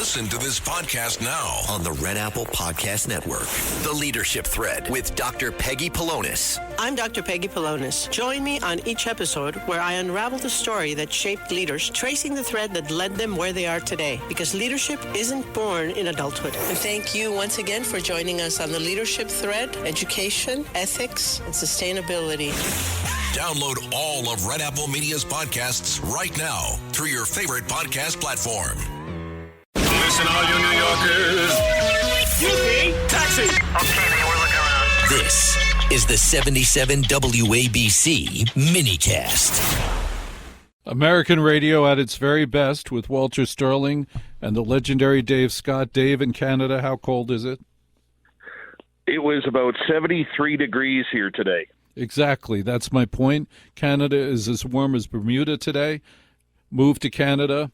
Listen to this podcast now on the Red Apple Podcast Network. The Leadership Thread with Dr. Peggy Polonus. I'm Dr. Peggy Polonus. Join me on each episode where I unravel the story that shaped leaders, tracing the thread that led them where they are today. Because leadership isn't born in adulthood. And thank you once again for joining us on the Leadership Thread, education, ethics, and sustainability. Download all of Red Apple Media's podcasts right now through your favorite podcast platform. Listen, all you New Yorkers. Excuse me, taxi. Okay, we're looking around. This is the 77 WABC minicast. American radio at its very best with Walter Sterling and the legendary Dave Scott. Dave, in Canada, how cold is it? It was about 73 degrees here today. Exactly. That's my point. Canada is as warm as Bermuda today. Move to Canada.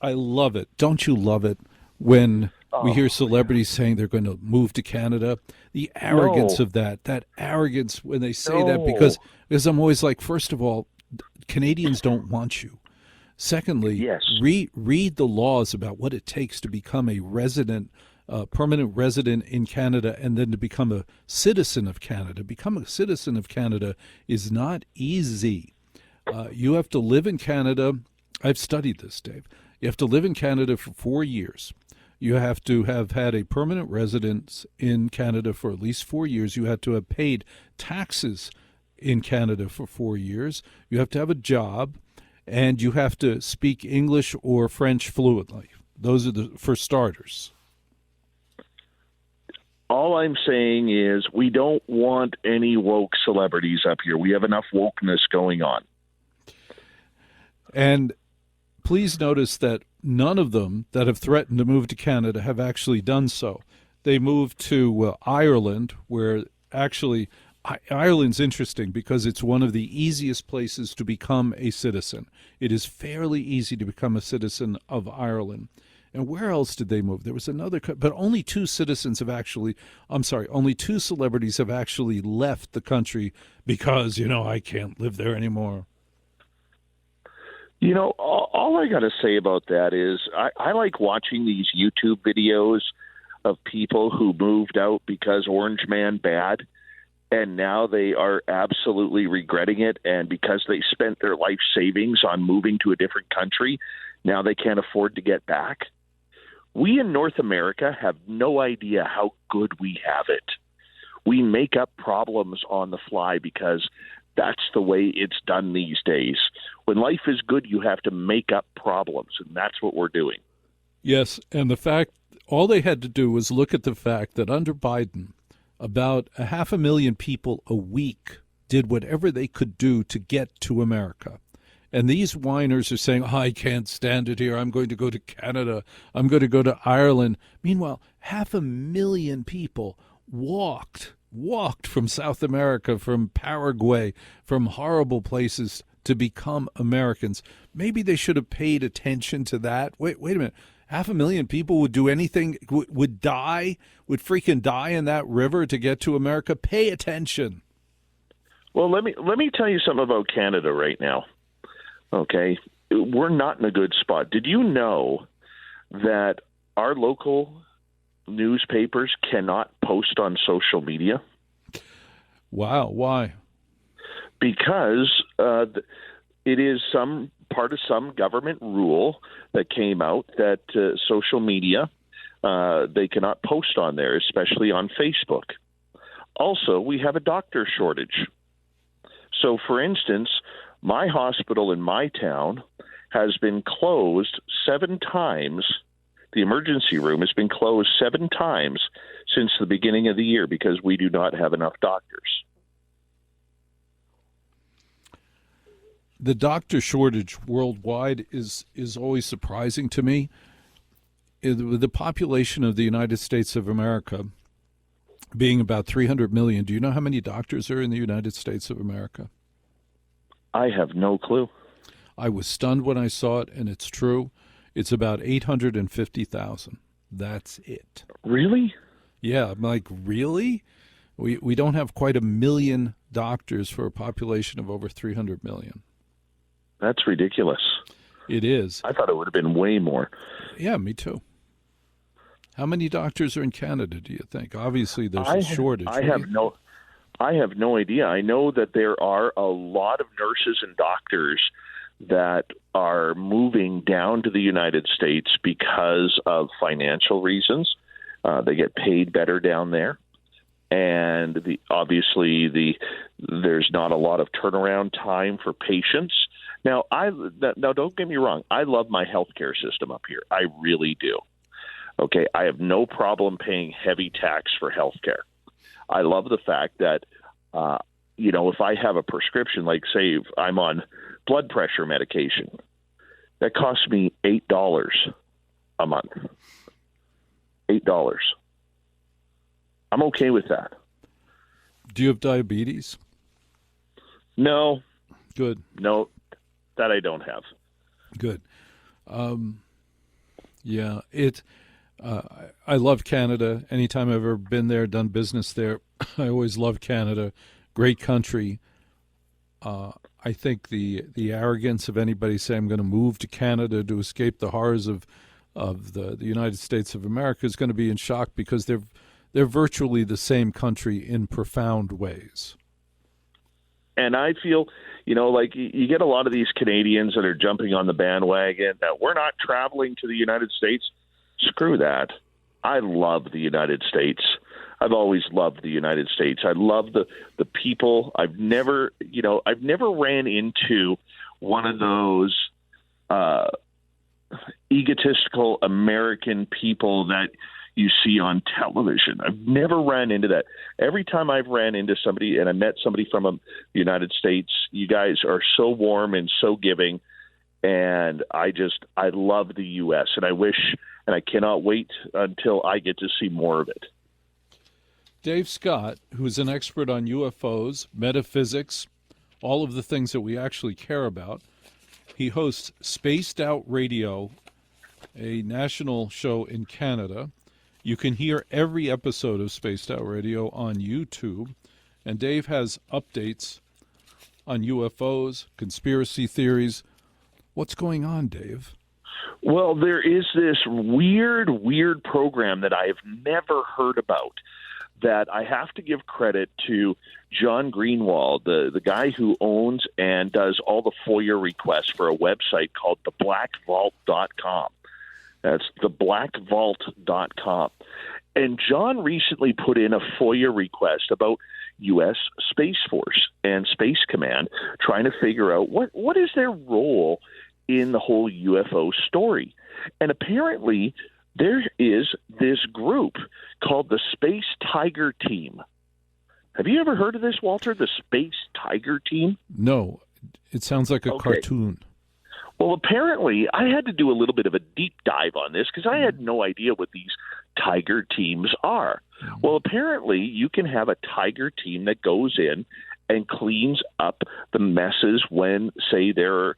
I love it. Don't you love it when we hear celebrities saying they're going to move to Canada? The arrogance of that arrogance when they say that, because I'm always like, first of all, Canadians don't want you. Secondly, yes. read the laws about what it takes to become a resident, permanent resident in Canada, and then to become a citizen of Canada. Become a citizen of Canada is not easy. You have to live in Canada. I've studied this, Dave. You have to live in Canada for 4 years. You have to have had a permanent residence in Canada for at least 4 years. You have to have paid taxes in Canada for 4 years. You have to have a job, and you have to speak English or French fluently. Those are for starters. All I'm saying is we don't want any woke celebrities up here. We have enough wokeness going on. And please notice that none of them that have threatened to move to Canada have actually done so. They moved to Ireland, where actually Ireland's interesting because it's one of the easiest places to become a citizen. It is fairly easy to become a citizen of Ireland. And where else did they move? There was another, but only two celebrities have actually left the country because, I can't live there anymore. All I got to say about that is I like watching these YouTube videos of people who moved out because Orange Man bad, and now they are absolutely regretting it. And because they spent their life savings on moving to a different country, now they can't afford to get back. We in North America have no idea how good we have it. We make up problems on the fly because that's the way it's done these days. When life is good, you have to make up problems, and that's what we're doing. Yes, and the fact, all they had to do was look at the fact that under Biden, about 500,000 people a week did whatever they could do to get to America. And these whiners are saying, I can't stand it here. I'm going to go to Canada. I'm going to go to Ireland. Meanwhile, 500,000 people walked from South America, from Paraguay, from horrible places to become Americans. Maybe they should have paid attention to that. Wait a minute. 500,000 people would do anything, would freaking die in that river to get to America. Pay attention. Well, let me tell you something about Canada right now. Okay, we're not in a good spot. Did you know that our local newspapers cannot post on social media? Wow, why? Because it is some part of some government rule that came out that social media, they cannot post on there, especially on Facebook. Also, we have a doctor shortage. So, for instance, my hospital in my town has been closed 7 times. The emergency room has been closed 7 times since the beginning of the year because we do not have enough doctors. The doctor shortage worldwide is always surprising to me. The population of the United States of America being about 300 million, do you know how many doctors are in the United States of America? I have no clue. I was stunned when I saw it, and it's true. It's about 850,000. That's it. Really? Yeah, I'm like, really? We don't have quite 1 million doctors for a population of over 300 million. That's ridiculous. It is. I thought it would have been way more. Yeah, me too. How many doctors are in Canada, do you think? Obviously, there's a shortage. I have no idea. I know that there are a lot of nurses and doctors that are moving down to the United States because of financial reasons. They get paid better down there. And there's not a lot of turnaround time for patients. Now, don't get me wrong. I love my healthcare system up here. I really do. Okay, I have no problem paying heavy tax for healthcare. I love the fact that, if I have a prescription, like say I'm on blood pressure medication, that costs me $8 a month. $8. I'm okay with that. Do you have diabetes? No. Good. No, that I don't have. Good. I love Canada. Anytime I've ever been there, done business there, I always love Canada. Great country. I think the arrogance of anybody saying I'm going to move to Canada to escape the horrors of the United States of America is going to be in shock, because they're virtually the same country in profound ways. And I feel, like you get a lot of these Canadians that are jumping on the bandwagon that we're not traveling to the United States. Screw that. I love the United States. I've always loved the United States. I love the people. I've never ran into one of those egotistical American people that you see on television. I've never ran into that. Every time I've ran into somebody and I met somebody from the United States, you guys are so warm and so giving. And I love the U.S. and I wish, and I cannot wait until I get to see more of it. Dave Scott, who's an expert on UFOs, metaphysics, all of the things that we actually care about, he hosts Spaced Out Radio, a national show in Canada. You can hear every episode of Spaced Out Radio on YouTube, and Dave has updates on UFOs, conspiracy theories. What's going on, Dave? Well, there is this weird program that I have never heard about that I have to give credit to John Greenwald, the guy who owns and does all the FOIA requests for a website called theblackvault.com. That's theblackvault.com. And John recently put in a FOIA request about U.S. Space Force and Space Command, trying to figure out what is their role in the whole UFO story. And apparently there is this group called the Space Tiger Team. Have you ever heard of this, Walter, the Space Tiger Team? No. It sounds like a cartoon. Well, apparently, I had to do a little bit of a deep dive on this because I had no idea what these tiger teams are. Well, apparently, you can have a tiger team that goes in and cleans up the messes when, say, there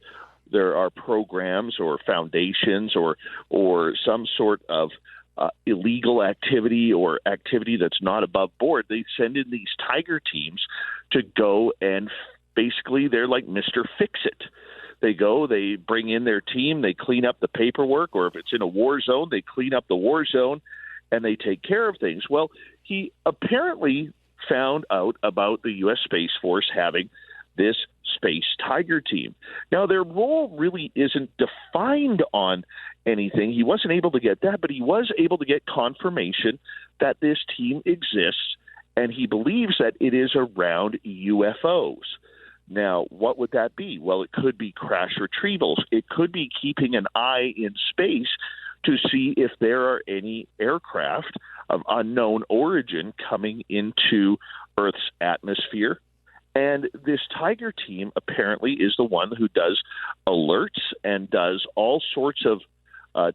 are programs or foundations or some sort of illegal activity or activity that's not above board. They send in these tiger teams to go and basically they're like Mr. Fix-It. They go, they bring in their team, they clean up the paperwork, or if it's in a war zone, they clean up the war zone, and they take care of things. Well, he apparently found out about the U.S. Space Force having this Space Tiger Team. Now, their role really isn't defined on anything. He wasn't able to get that, but he was able to get confirmation that this team exists, and he believes that it is around UFOs. Now, what would that be? Well, it could be crash retrievals. It could be keeping an eye in space to see if there are any aircraft of unknown origin coming into Earth's atmosphere. And this Tiger Team apparently is the one who does alerts and does all sorts of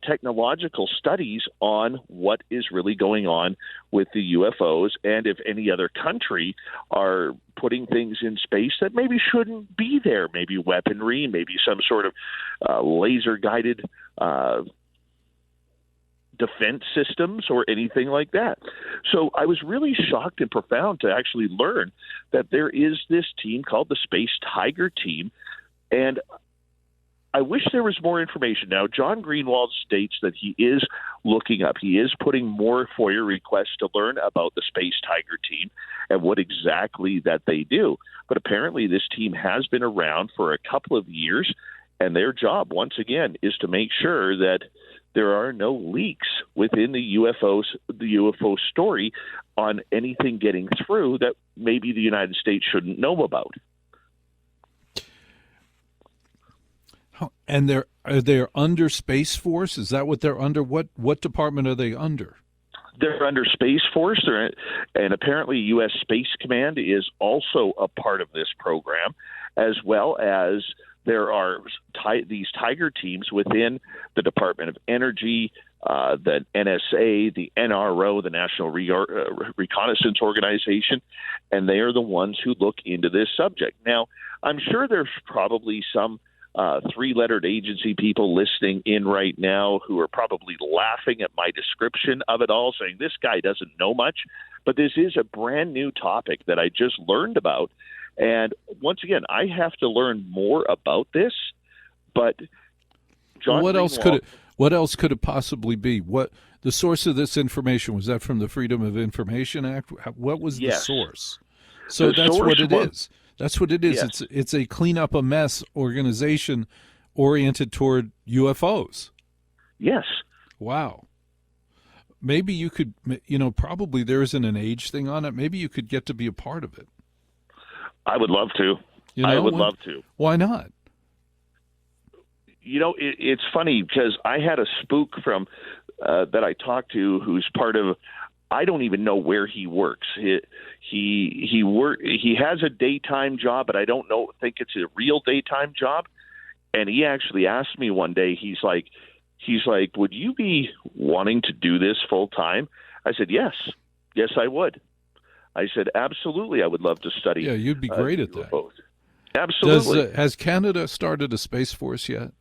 technological studies on what is really going on with the UFOs, and if any other country are putting things in space that maybe shouldn't be there, maybe weaponry, maybe some sort of laser-guided defense systems or anything like that. So I was really shocked and profound to actually learn that there is this team called the Space Tiger Team, and I wish there was more information. Now, John Greenwald states that he is looking up. He is putting more FOIA requests to learn about the Space Tiger team and what exactly that they do. But apparently this team has been around for a couple of years, and their job, once again, is to make sure that there are no leaks within the UFO story on anything getting through that maybe the United States shouldn't know about. And they're under Space Force? Is that what they're under? What department are they under? They're under Space Force, and apparently U.S. Space Command is also a part of this program, as well as there are these Tiger teams within the Department of Energy, the NSA, the NRO, the National Reconnaissance Organization, and they are the ones who look into this subject. Now, I'm sure there's probably some three-lettered agency people listening in right now who are probably laughing at my description of it all, saying this guy doesn't know much. But this is a brand new topic that I just learned about. And once again, I have to learn more about this. But John, what else could it possibly be? What the source of this information was? That from the Freedom of Information Act? What was the source? So that's what it is. That's what it is. Yes. It's a clean up a mess organization oriented toward UFOs. Yes. Wow. Maybe you could, probably there isn't an age thing on it. Maybe you could get to be a part of it. I would love to. I would love to. Why not? It's funny because I had a spook from that I talked to who's part of. I don't even know where he works. He has a daytime job, but I don't think it's a real daytime job. And he actually asked me one day. He's like, would you be wanting to do this full time? I said, yes, I would. I said, absolutely, I would love to study. Yeah, you'd be great at that. Absolutely. Has Canada started a Space Force yet?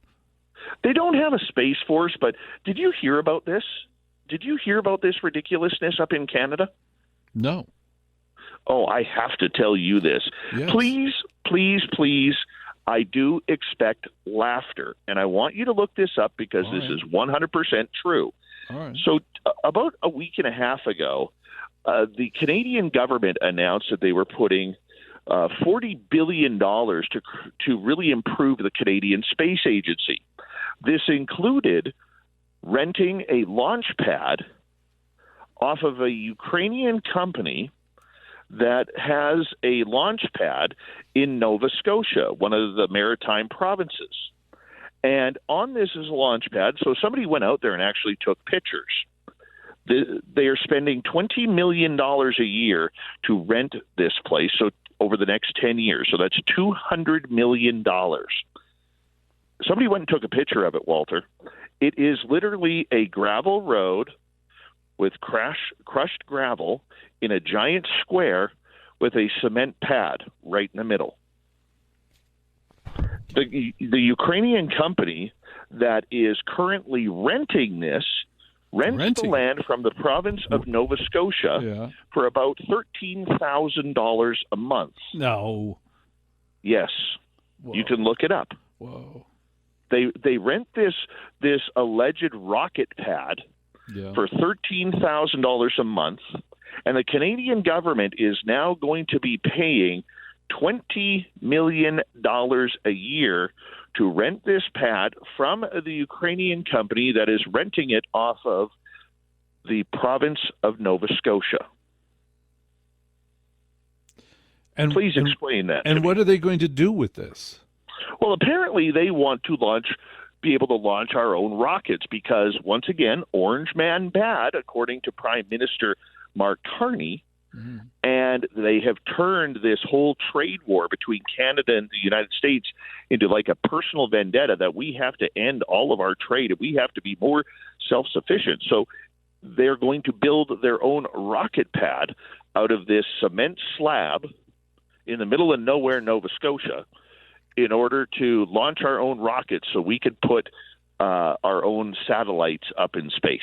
They don't have a Space Force, but did you hear about this? Did you hear about this ridiculousness up in Canada? No. Oh, I have to tell you this. Yes. Please, I do expect laughter. And I want you to look this up because this is 100% true. All right. So about a week and a half ago, the Canadian government announced that they were putting $40 billion to really improve the Canadian Space Agency. This included renting a launch pad off of a Ukrainian company that has a launch pad in Nova Scotia, one of the maritime provinces. And on this is a launch pad, so somebody went out there and actually took pictures. They are spending $20 million a year to rent this place, so over the next 10 years. So that's $200 million. Somebody went and took a picture of it, Walter. It is literally a gravel road with crushed gravel in a giant square with a cement pad right in the middle. The Ukrainian company that is currently renting this rents the land from the province of Nova Scotia for about $13,000 a month. No. Yes. Whoa. You can look it up. Whoa. They rent this alleged rocket pad for $13,000 a month, and the Canadian government is now going to be paying $20 million a year to rent this pad from the Ukrainian company that is renting it off of the province of Nova Scotia. And please explain that. And what are they going to do with this? Well, apparently they want to be able to launch our own rockets because, once again, Orange Man bad, according to Prime Minister Mark Carney, and they have turned this whole trade war between Canada and the United States into like a personal vendetta that we have to end all of our trade and we have to be more self-sufficient. So they're going to build their own rocket pad out of this cement slab in the middle of nowhere, Nova Scotia, in order to launch our own rockets so we could put our own satellites up in space.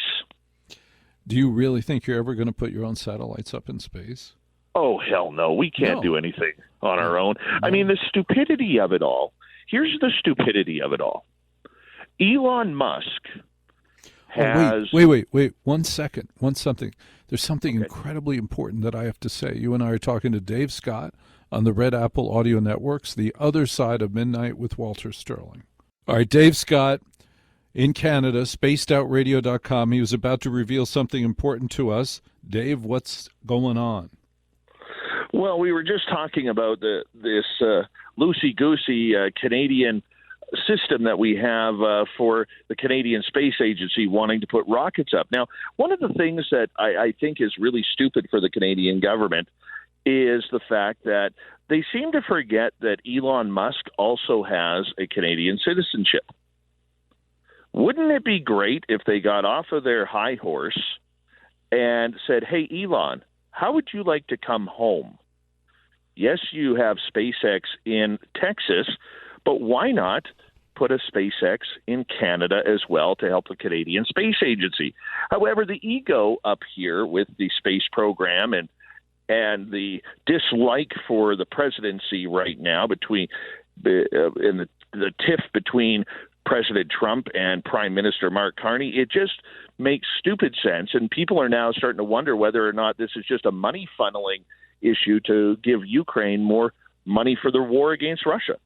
Do you really think you're ever going to put your own satellites up in space? Oh, hell no. We can't do anything on our own. No. I mean, the stupidity of it all. Here's the stupidity of it all. Elon Musk has... Wait. 1 second. There's something incredibly important that I have to say. You and I are talking to Dave Scott on the Red Apple Audio Networks, The Other Side of Midnight with Walter Sterling. All right, Dave Scott in Canada, spacedoutradio.com. He was about to reveal something important to us. Dave, what's going on? Well, we were just talking about this loosey-goosey Canadian system that we have for the Canadian Space Agency wanting to put rockets up. Now, one of the things that I think is really stupid for the Canadian government is the fact that they seem to forget that Elon Musk also has a Canadian citizenship. Wouldn't it be great if they got off of their high horse and said, hey, Elon, how would you like to come home? Yes, you have SpaceX in Texas, but why not put a SpaceX in Canada as well to help the Canadian Space Agency? However, the ego up here with the space program and the dislike for the presidency right now between in the tiff between President Trump and Prime Minister Mark Carney, it just makes stupid sense. And people are now starting to wonder whether or not this is just a money funneling issue to give Ukraine more money for the war against Russia.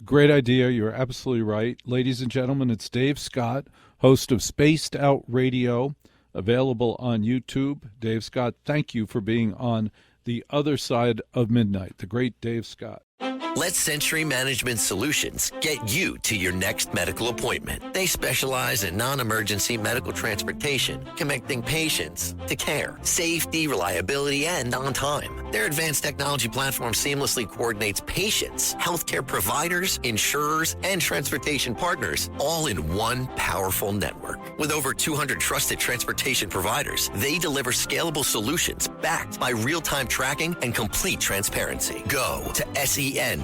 Great idea. You're absolutely right. Ladies and gentlemen, it's Dave Scott, host of Spaced Out Radio, available on YouTube. Dave Scott, thank you for being on The Other Side of Midnight. The great Dave Scott. Let Century Management Solutions get you to your next medical appointment. They specialize in non-emergency medical transportation, connecting patients to care, safety, reliability, and on time. Their advanced technology platform seamlessly coordinates patients, healthcare providers, insurers, and transportation partners all in one powerful network. With over 200 trusted transportation providers, they deliver scalable solutions backed by real-time tracking and complete transparency. Go to SENTRYMS.com.